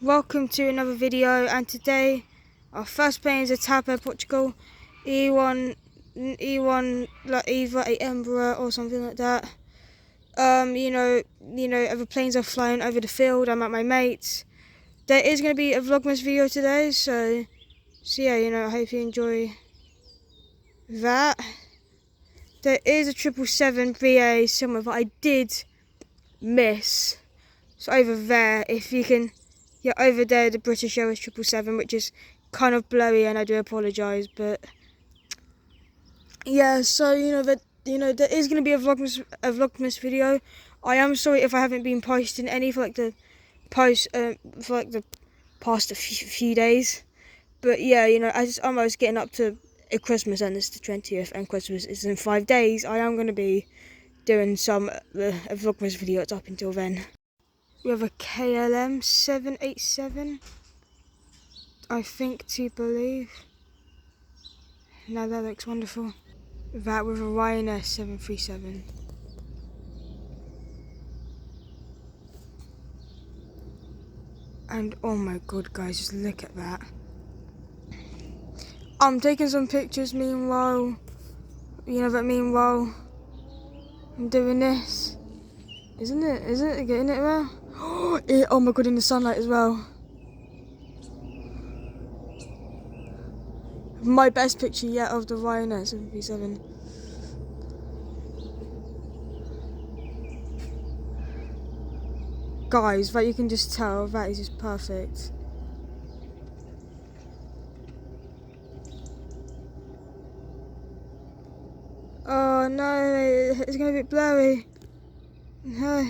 Welcome to another video, and today our first plane is a Type Portugal E1 like either a Embraer or something like that. Other planes are flying over the field. I'm at my mates. There is going to be a Vlogmas video today, so yeah, I hope you enjoy that. There is a 777 BA somewhere, but I did miss. So over there, if you can. Yeah, over there, the British Airways 777, which is kind of blurry, and I do apologise, but yeah. So there is going to be a Vlogmas video. I am sorry if I haven't been posting any for the past few days, but yeah, as I'm almost getting up to a Christmas, and it's the 20th, and Christmas is in 5 days. I am going to be doing some a Vlogmas videos up until then. We have a KLM 787, I think to believe. Now that looks wonderful. That with a Ryanair 737. And oh my god, guys, just look at that. I'm taking some pictures meanwhile. Meanwhile I'm doing this. Isn't it getting it well? Oh my god, in the sunlight as well. My best picture yet of the Ryanair 737. Guys, you can just tell that is just perfect. Oh no, it's gonna be blurry. No.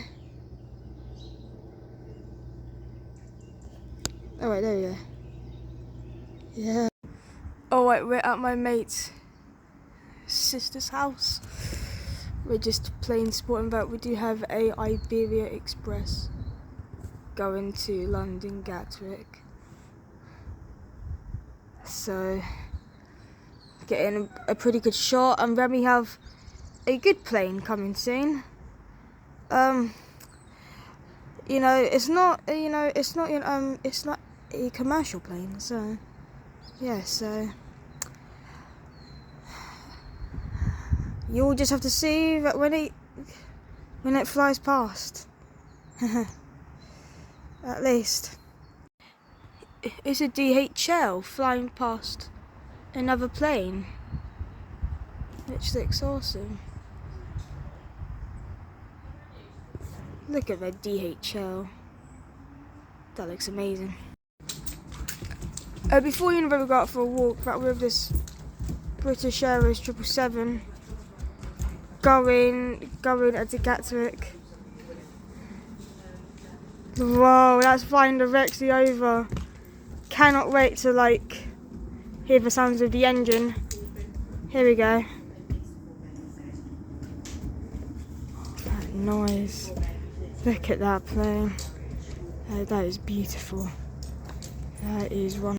Oh wait, there we go. Yeah. Oh wait, we're at my mate's sister's house. We're just plain sporting that. We do have a Iberia Express going to London Gatwick. So getting a pretty good shot, and then we have a good plane coming soon. It's not a commercial plane, so yeah, so you'll just have to see that when it flies past. At least it's a DHL flying past another plane, which looks awesome. Look at that DHL. That looks amazing. Before we go out for a walk, back with this British Airways 777 going at the Gatwick. Whoa, that's flying directly over. Cannot wait to hear the sounds of the engine. Here we go. That noise. Look at that plane. That is beautiful. That is one.